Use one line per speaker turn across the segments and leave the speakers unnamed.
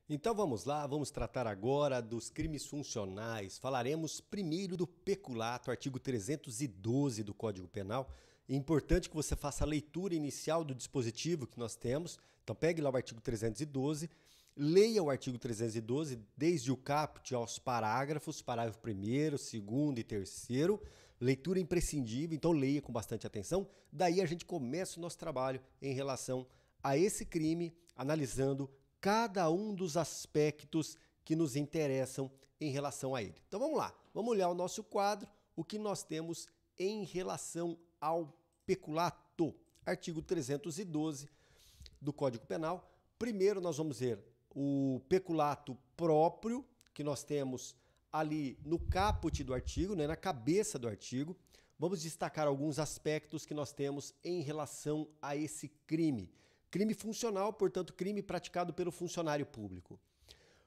Então vamos lá, vamos tratar agora dos crimes funcionais. Falaremos primeiro do peculato, artigo 312 do Código Penal. É importante que você faça a leitura inicial do dispositivo que nós temos. Então pegue lá o artigo 312, leia o artigo 312 desde o caput aos parágrafos, parágrafo 1º, 2º e 3º. Leitura imprescindível, então leia com bastante atenção. Daí a gente começa o nosso trabalho em relação a esse crime, analisando cada um dos aspectos que nos interessam em relação a ele. Então vamos lá, vamos olhar o nosso quadro, o que nós temos em relação ao peculato. Artigo 312 do Código Penal. Primeiro nós vamos ver o peculato próprio, que nós temos ali no caput do artigo, na cabeça do artigo. Vamos destacar alguns aspectos que nós temos em relação a esse crime. Crime funcional, portanto, crime praticado pelo funcionário público.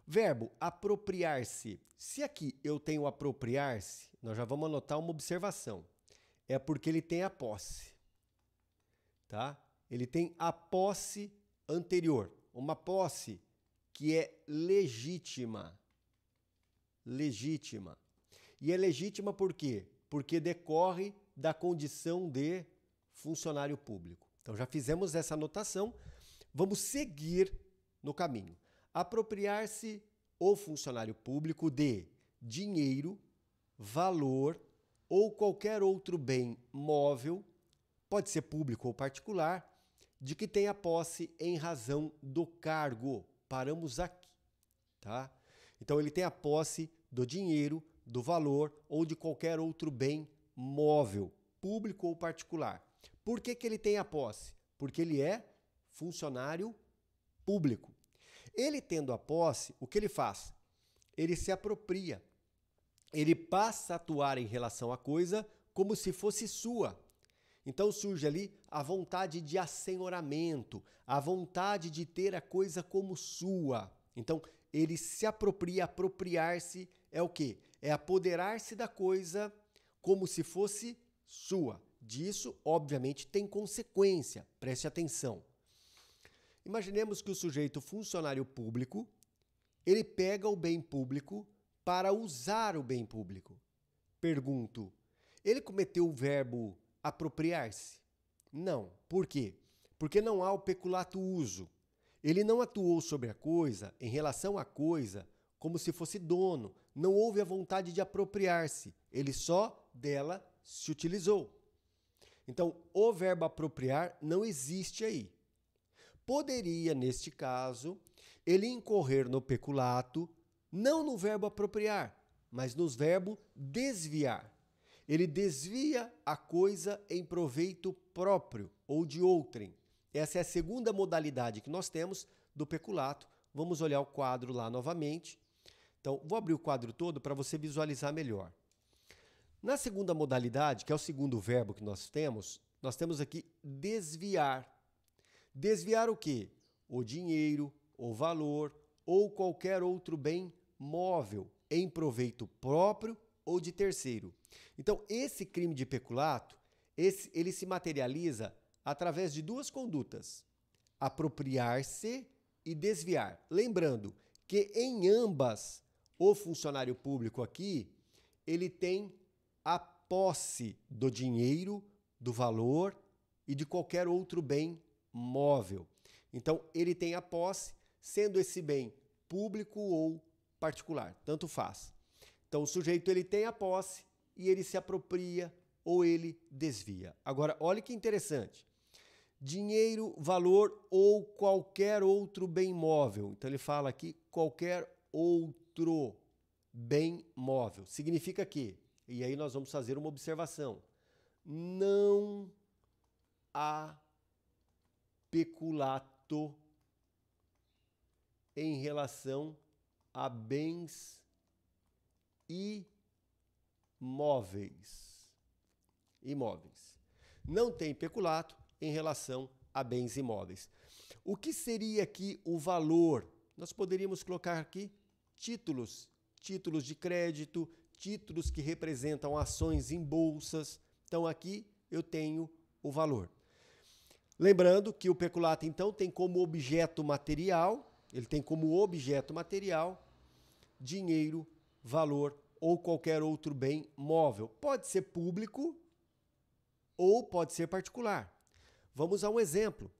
Verbo apropriar-se. Se aqui eu tenho apropriar-se, nós já vamos anotar uma observação. É porque ele tem a posse. Tá? Ele tem a posse anterior. Uma posse que é legítima. Legítima. E é legítima por quê? Porque decorre da condição de funcionário público. Então já fizemos essa anotação, vamos seguir no caminho. Apropriar-se o funcionário público de dinheiro, valor ou qualquer outro bem móvel, pode ser público ou particular, de que tenha posse em razão do cargo. Paramos aqui, tá? Então ele tem a posse do dinheiro, do valor ou de qualquer outro bem móvel, público ou particular. Por que ele tem a posse? Porque ele é funcionário público. Ele tendo a posse, o que ele faz? Ele se apropria. Ele passa a atuar em relação à coisa como se fosse sua. Então surge ali a vontade de assenhoramento, a vontade de ter a coisa como sua. Então ele se apropria, apropriar-se é o quê? É apoderar-se da coisa como se fosse sua. Disso, obviamente, tem consequência. Preste atenção. Imaginemos que o sujeito funcionário público, ele pega o bem público para usar o bem público. Pergunto, ele cometeu o verbo apropriar-se? Não. Por quê? Porque não há o peculato uso. Ele não atuou sobre a coisa, em relação à coisa, como se fosse dono. Não houve a vontade de apropriar-se. Ele só dela se utilizou. Então, o verbo apropriar não existe aí. Poderia, neste caso, ele incorrer no peculato, não no verbo apropriar, mas no verbo desviar. Ele desvia a coisa em proveito próprio ou de outrem. Essa é a segunda modalidade que nós temos do peculato. Vamos olhar o quadro lá novamente. Então, vou abrir o quadro todo para você visualizar melhor. Na segunda modalidade, que é o segundo verbo que nós temos aqui desviar. Desviar o quê? O dinheiro, o valor ou qualquer outro bem móvel em proveito próprio ou de terceiro. Então, esse crime de peculato, ele se materializa através de duas condutas: apropriar-se e desviar. Lembrando que em ambas, o funcionário público aqui, ele tem a posse do dinheiro, do valor e de qualquer outro bem móvel. Então, ele tem a posse, sendo esse bem público ou particular, tanto faz. Então, o sujeito ele tem a posse e ele se apropria ou ele desvia. Agora, olha que interessante. Dinheiro, valor ou qualquer outro bem móvel. Então, ele fala aqui qualquer outro bem móvel. Significa que, e aí nós vamos fazer uma observação, não há peculato em relação a bens imóveis. Não tem peculato em relação a bens imóveis. O que seria aqui o valor? Nós poderíamos colocar aqui títulos de crédito, títulos que representam ações em bolsas. Então aqui eu tenho o valor. Lembrando que o peculato, então, tem como objeto material Ele tem como objeto material dinheiro, valor ou qualquer outro bem móvel. Pode ser público ou pode ser particular. Vamos a um exemplo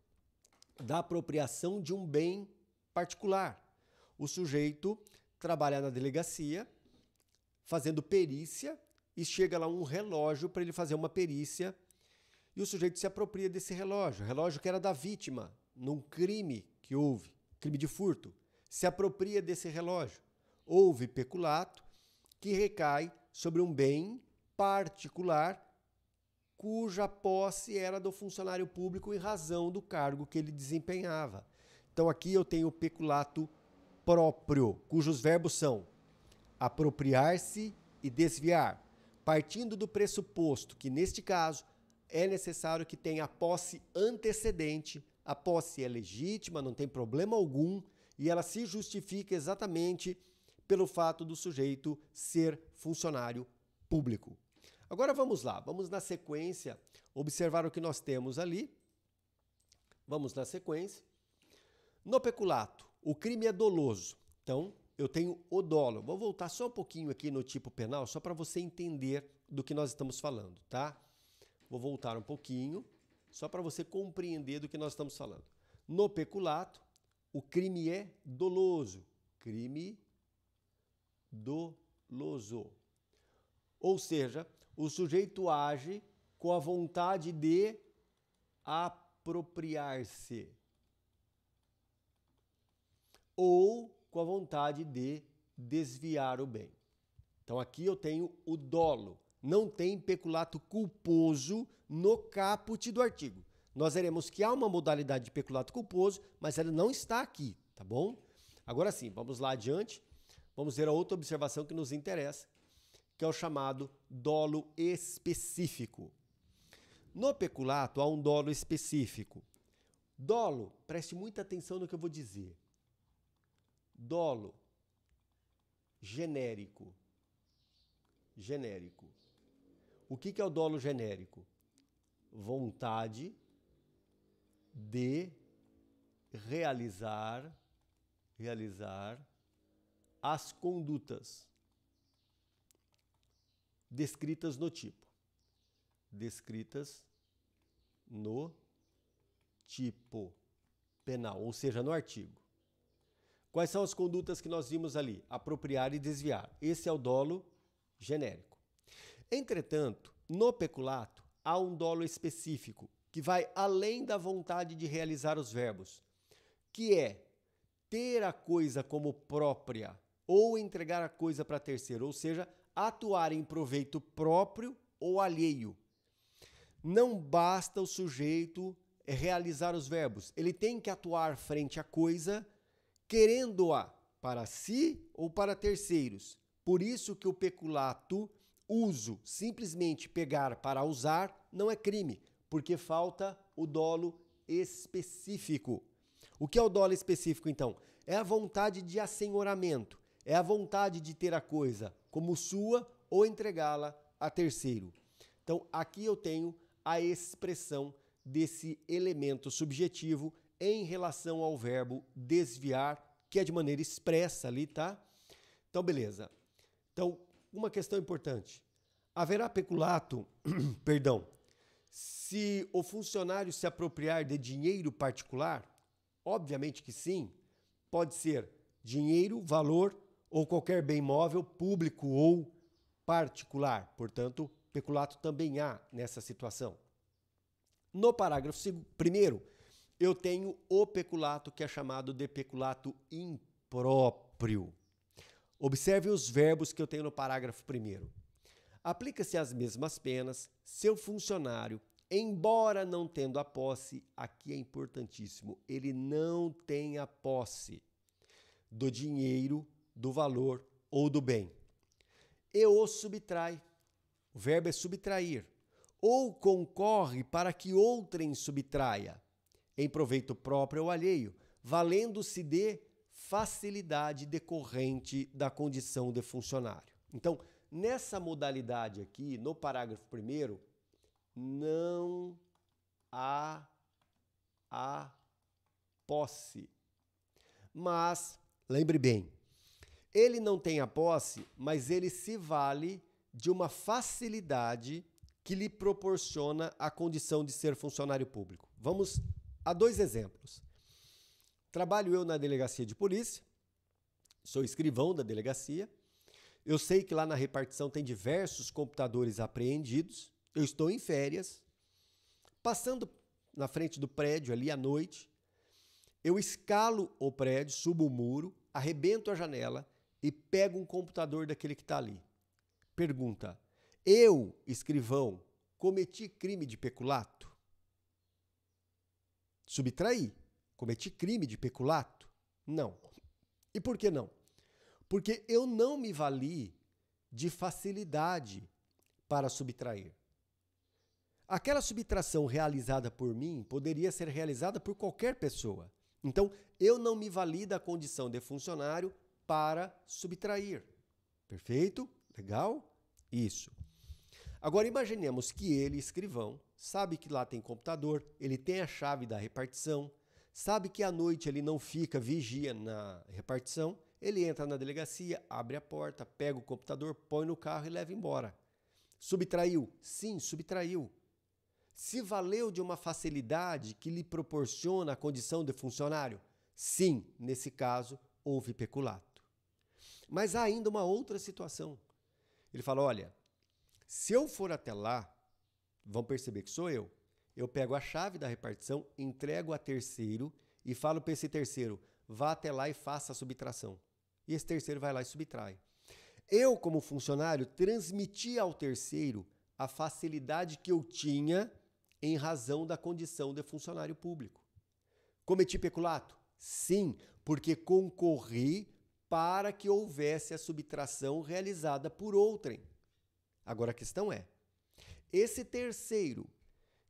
da apropriação de um bem particular. O sujeito trabalha na delegacia fazendo perícia e chega lá um relógio para ele fazer uma perícia e o sujeito se apropria desse relógio. O relógio que era da vítima num crime que houve, crime de furto, se apropria desse relógio. Houve peculato que recai sobre um bem particular cuja posse era do funcionário público em razão do cargo que ele desempenhava. Então aqui eu tenho o peculato próprio, cujos verbos são apropriar-se e desviar, partindo do pressuposto que, neste caso, é necessário que tenha a posse antecedente. A posse é legítima, não tem problema algum, e ela se justifica exatamente pelo fato do sujeito ser funcionário público. Agora vamos lá, vamos na sequência observar o que nós temos ali. Vamos na sequência. No peculato, o crime é doloso. Então, eu tenho o dolo. Vou voltar só um pouquinho aqui no tipo penal, só para você entender do que nós estamos falando, tá? Vou voltar um pouquinho, só para você compreender do que nós estamos falando. No peculato, o crime é doloso. Crime doloso. Ou seja, o sujeito age com a vontade de apropriar-se ou com a vontade de desviar o bem. Então aqui eu tenho o dolo. Não tem peculato culposo no caput do artigo. Nós veremos que há uma modalidade de peculato culposo, mas ela não está aqui, tá bom? Agora sim, vamos lá adiante. Vamos ver a outra observação que nos interessa, que é o chamado dolo específico. No peculato há um dolo específico. Dolo, preste muita atenção no que eu vou dizer. Dolo genérico. Genérico. O que é o dolo genérico? Vontade de realizar as condutas descritas no tipo. Descritas no tipo penal, ou seja, no artigo. Quais são as condutas que nós vimos ali? Apropriar e desviar. Esse é o dolo genérico. Entretanto, no peculato, há um dolo específico que vai além da vontade de realizar os verbos, que é ter a coisa como própria ou entregar a coisa para terceiro, ou seja, atuar em proveito próprio ou alheio. Não basta o sujeito realizar os verbos, ele tem que atuar frente à coisa querendo-a para si ou para terceiros. Por isso que o peculato, uso, simplesmente pegar para usar, não é crime, porque falta o dolo específico. O que é o dolo específico, então? É a vontade de assenhoramento, é a vontade de ter a coisa como sua ou entregá-la a terceiro. Então, aqui eu tenho a expressão desse elemento subjetivo em relação ao verbo desviar, que é de maneira expressa ali, tá? Então, beleza. Então, uma questão importante. Haverá peculato, perdão, se o funcionário se apropriar de dinheiro particular? Obviamente que sim. Pode ser dinheiro, valor ou qualquer bem móvel, público ou particular. Portanto, peculato também há nessa situação. No parágrafo 1º, eu tenho o peculato que é chamado de peculato impróprio. Observe os verbos que eu tenho no parágrafo 1º. Aplica-se as mesmas penas se o funcionário, embora não tendo a posse, aqui é importantíssimo, ele não tem a posse do dinheiro, do valor ou do bem. E o subtrai. O verbo é subtrair. Ou concorre para que outrem subtraia, em proveito próprio ou alheio, valendo-se de facilidade decorrente da condição de funcionário. Então, nessa modalidade aqui, no parágrafo 1º, não há a posse. Mas, lembre bem, ele não tem a posse, mas ele se vale de uma facilidade que lhe proporciona a condição de ser funcionário público. Vamos a 2 exemplos. Trabalho eu na delegacia de polícia, sou escrivão da delegacia. Eu sei que lá na repartição tem diversos computadores apreendidos. Eu estou em férias, passando na frente do prédio ali à noite. Eu escalo o prédio, subo o muro, arrebento a janela e pego um computador daquele que está ali. Pergunta: eu, escrivão, cometi crime de peculato? Subtraí. Cometi crime de peculato? Não. E por que não? Porque eu não me vali de facilidade para subtrair. Aquela subtração realizada por mim poderia ser realizada por qualquer pessoa. Então, eu não me vali da condição de funcionário para subtrair. Perfeito? Legal? Isso. Agora, imaginemos que ele, escrivão, sabe que lá tem computador, ele tem a chave da repartição, sabe que à noite ele não fica vigia na repartição, ele entra na delegacia, abre a porta, pega o computador, põe no carro e leva embora. Subtraiu? Sim, subtraiu. Se valeu de uma facilidade que lhe proporciona a condição de funcionário? Sim, nesse caso, houve peculato. Mas há ainda uma outra situação. Ele fala, olha, se eu for até lá, vão perceber que sou eu. Eu pego a chave da repartição, entrego a terceiro e falo para esse terceiro, vá até lá e faça a subtração. E esse terceiro vai lá e subtrai. Eu, como funcionário, transmiti ao terceiro a facilidade que eu tinha em razão da condição de funcionário público. Cometi peculato? Sim, porque concorri para que houvesse a subtração realizada por outrem. Agora a questão é, esse terceiro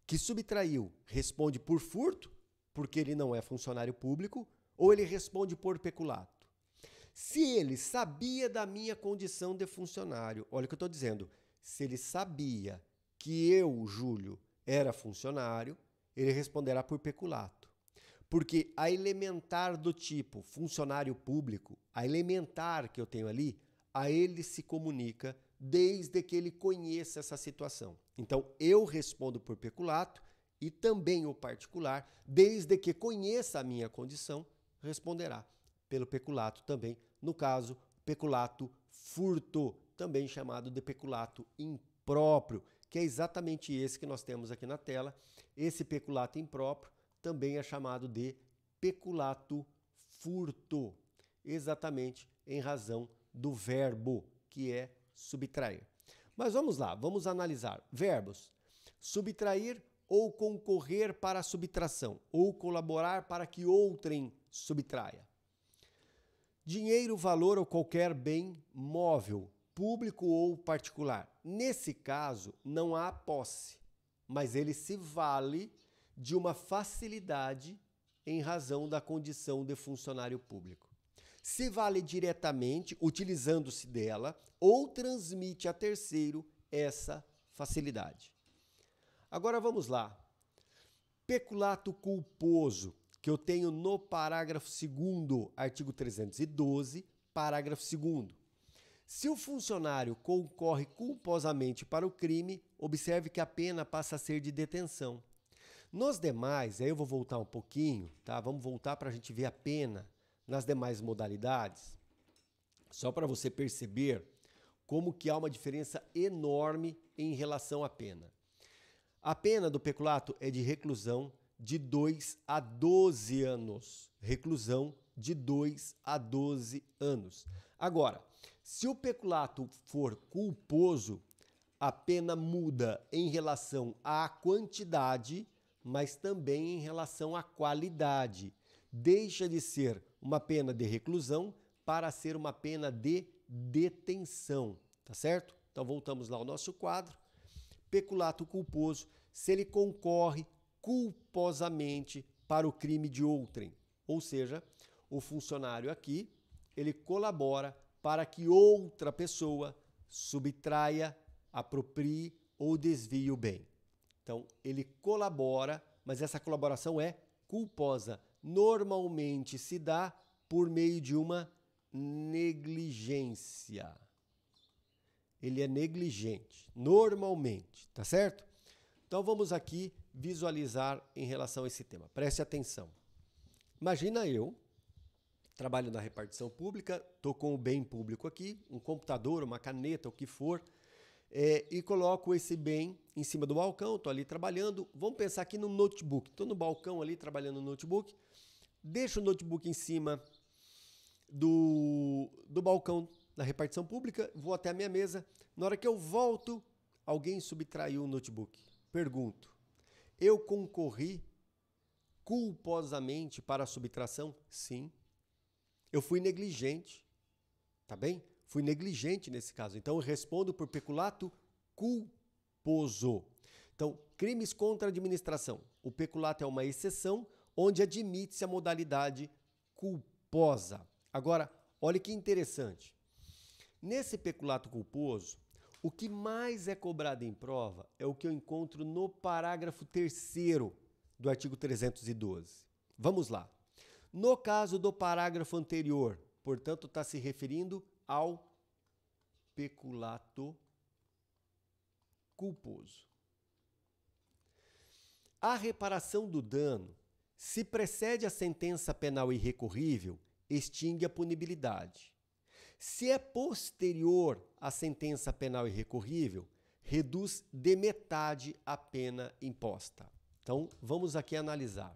que subtraiu responde por furto, porque ele não é funcionário público, ou ele responde por peculato? Se ele sabia da minha condição de funcionário, olha o que eu estou dizendo, se ele sabia que eu, Júlio, era funcionário, ele responderá por peculato. Porque a elementar do tipo funcionário público, a elementar que eu tenho ali, a ele se comunica desde que ele conheça essa situação. Então, eu respondo por peculato e também o particular, desde que conheça a minha condição, responderá pelo peculato também. No caso, peculato furto, também chamado de peculato impróprio, que é exatamente esse que nós temos aqui na tela. Esse peculato impróprio também é chamado de peculato furto, exatamente em razão do verbo, que é subtrair. Mas vamos lá, vamos analisar. Verbos: subtrair ou concorrer para a subtração, ou colaborar para que outrem subtraia. Dinheiro, valor ou qualquer bem móvel, público ou particular. Nesse caso, não há posse, mas ele se vale de uma facilidade em razão da condição de funcionário público. Se vale diretamente, utilizando-se dela, ou transmite a terceiro essa facilidade. Agora vamos lá. Peculato culposo, que eu tenho no parágrafo 2º, artigo 312, parágrafo 2º. Se o funcionário concorre culposamente para o crime, observe que a pena passa a ser de detenção. Nos demais, aí eu vou voltar um pouquinho, tá? Vamos voltar para a gente ver a pena nas demais modalidades, só para você perceber como que há uma diferença enorme em relação à pena. A pena do peculato é de reclusão de 2 a 12 anos. Reclusão de 2 a 12 anos. Agora, se o peculato for culposo, a pena muda em relação à quantidade, mas também em relação à qualidade. Deixa de ser uma pena de reclusão para ser uma pena de detenção, tá certo? Então voltamos lá ao nosso quadro. Peculato culposo, se ele concorre culposamente para o crime de outrem, ou seja, o funcionário aqui, ele colabora para que outra pessoa subtraia, aproprie ou desvie o bem. Então, ele colabora, mas essa colaboração é culposa. Normalmente se dá por meio de uma negligência. Ele é negligente, normalmente, tá certo? Então vamos aqui visualizar em relação a esse tema. Preste atenção. Imagina eu, trabalho na repartição pública, estou com o bem público aqui, um computador, uma caneta, o que for, e coloco esse bem em cima do balcão, estou ali trabalhando. Vamos pensar aqui no notebook. Estou no balcão ali trabalhando no notebook, deixo o notebook em cima do balcão da repartição pública, vou até a minha mesa. Na hora que eu volto, alguém subtraiu o notebook. Pergunto, eu concorri culposamente para a subtração? Sim. Eu fui negligente, tá bem? Fui negligente nesse caso. Então, eu respondo por peculato culposo. Então, crimes contra a administração. O peculato é uma exceção onde admite-se a modalidade culposa. Agora, olha que interessante. Nesse peculato culposo, o que mais é cobrado em prova é o que eu encontro no parágrafo 3º do artigo 312. Vamos lá. No caso do parágrafo anterior, portanto, está se referindo ao peculato culposo. A reparação do dano, se precede a sentença penal irrecorrível, extingue a punibilidade. Se é posterior à sentença penal irrecorrível, reduz de metade a pena imposta. Então, vamos aqui analisar.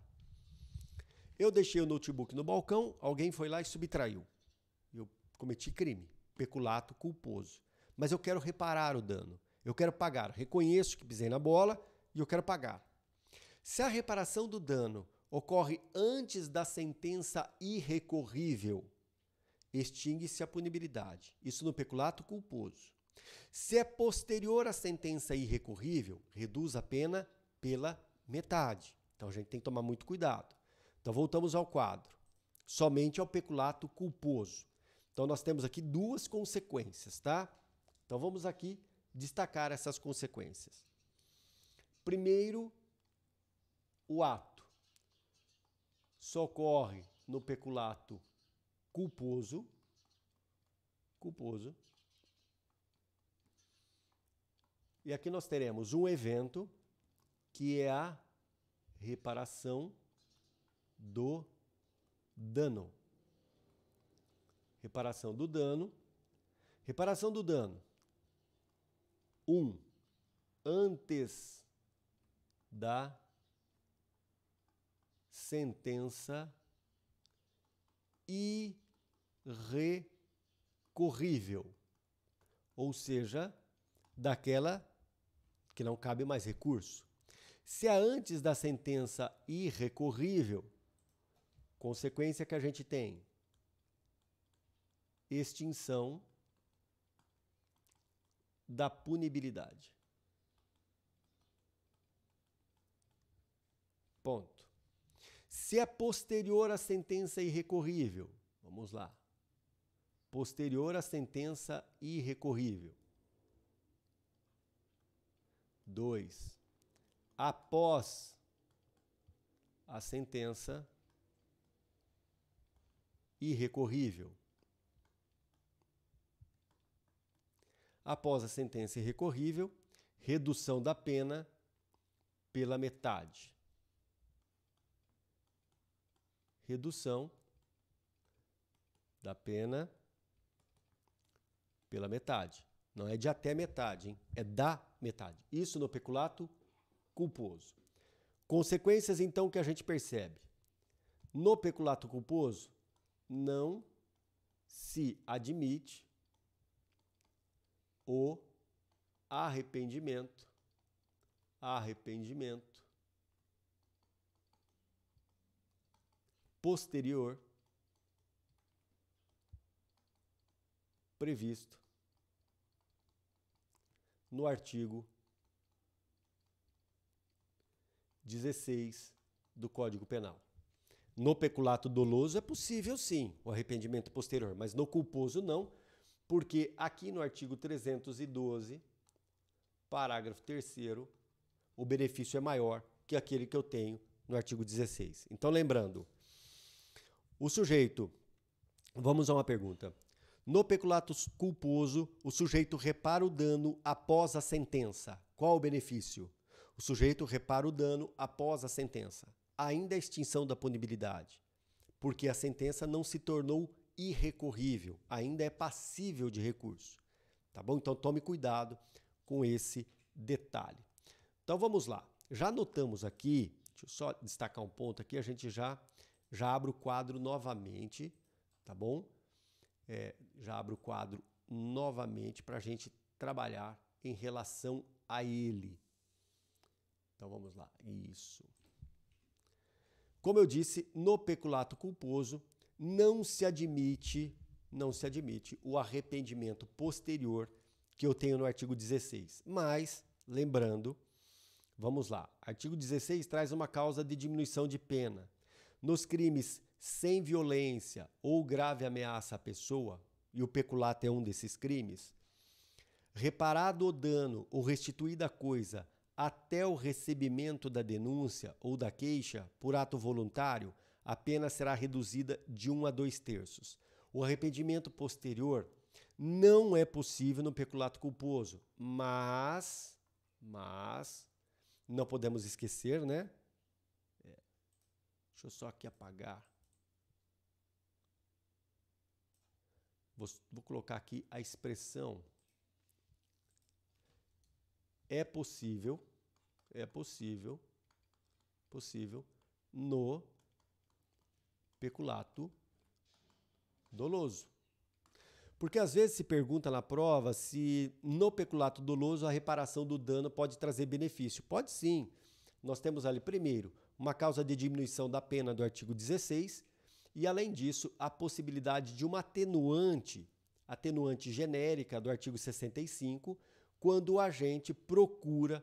Eu deixei o notebook no balcão, alguém foi lá e subtraiu. Eu cometi crime, peculato culposo. Mas eu quero reparar o dano, eu quero pagar. Reconheço que pisei na bola e eu quero pagar. Se a reparação do dano ocorre antes da sentença irrecorrível, extingue-se a punibilidade. Isso no peculato culposo. Se é posterior à sentença irrecorrível, reduz a pena pela metade. Então a gente tem que tomar muito cuidado. Então voltamos ao quadro. Somente ao peculato culposo. Então nós temos aqui duas consequências, tá? Então vamos aqui destacar essas consequências. Primeiro, o ato socorre no peculato culposo, e aqui nós teremos um evento que é a reparação do dano. Reparação do dano. Reparação do dano. 1. Antes da sentença irrecorrível, ou seja, daquela que não cabe mais recurso. Se é antes da sentença irrecorrível, consequência que a gente tem: extinção da punibilidade. Ponto. Se é posterior à sentença irrecorrível, vamos lá. Posterior à sentença irrecorrível. 2. Após a sentença irrecorrível. Após a sentença irrecorrível, redução da pena pela metade. Redução da pena pela metade. Não é de até metade, hein? É da metade. Isso no peculato culposo. Consequências, então, que a gente percebe. No peculato culposo, não se admite o arrependimento posterior previsto no artigo 16 do Código Penal. No peculato doloso é possível, sim, o arrependimento posterior, mas no culposo não, porque aqui no artigo 312, parágrafo 3º, o benefício é maior que aquele que eu tenho no artigo 16. Então, lembrando, o sujeito Vamos a uma pergunta. No peculato culposo, o sujeito repara o dano após a sentença. Qual o benefício? O sujeito repara o dano após a sentença. Ainda a extinção da punibilidade, porque a sentença não se tornou irrecorrível, ainda é passível de recurso. Tá bom? Então tome cuidado com esse detalhe. Então vamos lá. Já anotamos aqui, deixa eu só destacar um ponto aqui, a gente já abre o quadro novamente, tá bom? Já abro o quadro novamente para a gente trabalhar em relação a ele. Então vamos lá, isso. Como eu disse, no peculato culposo não se admite o arrependimento posterior que eu tenho no artigo 16. Mas, lembrando, vamos lá, artigo 16 traz uma causa de diminuição de pena. Nos crimes sem violência ou grave ameaça à pessoa, e o peculato é um desses crimes, reparado o dano ou restituída a coisa até o recebimento da denúncia ou da queixa por ato voluntário, a pena será reduzida de 1 a 2/3. O arrependimento posterior não é possível no peculato culposo, mas não podemos esquecer, né? Deixa eu só aqui apagar. Vou colocar aqui a expressão. É possível no peculato doloso. Porque às vezes se pergunta na prova se no peculato doloso a reparação do dano pode trazer benefício. Pode sim. Nós temos ali, primeiro, uma causa de diminuição da pena do artigo 16 e, além disso, a possibilidade de uma atenuante genérica do artigo 65, quando o agente procura,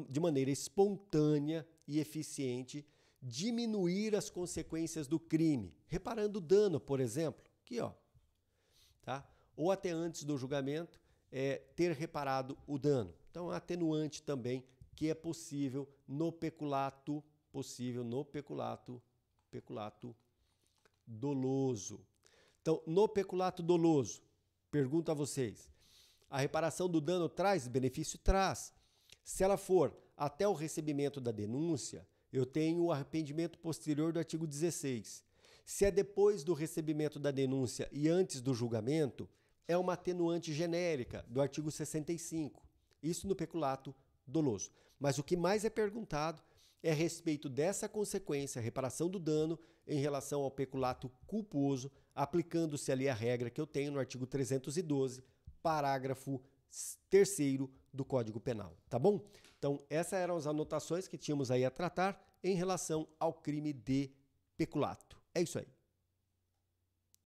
de maneira espontânea e eficiente, diminuir as consequências do crime, reparando o dano, por exemplo, aqui, ó, tá? Ou até antes do julgamento, ter reparado o dano. Então, atenuante também que é possível no peculato doloso. Então, no peculato doloso, pergunto a vocês, a reparação do dano traz benefício? Traz. Se ela for até o recebimento da denúncia, eu tenho o arrependimento posterior do artigo 16. Se é depois do recebimento da denúncia e antes do julgamento, é uma atenuante genérica do artigo 65. Isso no peculato doloso. Mas o que mais é perguntado é a respeito dessa consequência, a reparação do dano, em relação ao peculato culposo, aplicando-se ali a regra que eu tenho no artigo 312, parágrafo 3º do Código Penal, tá bom? Então, essas eram as anotações que tínhamos aí a tratar em relação ao crime de peculato. É isso aí.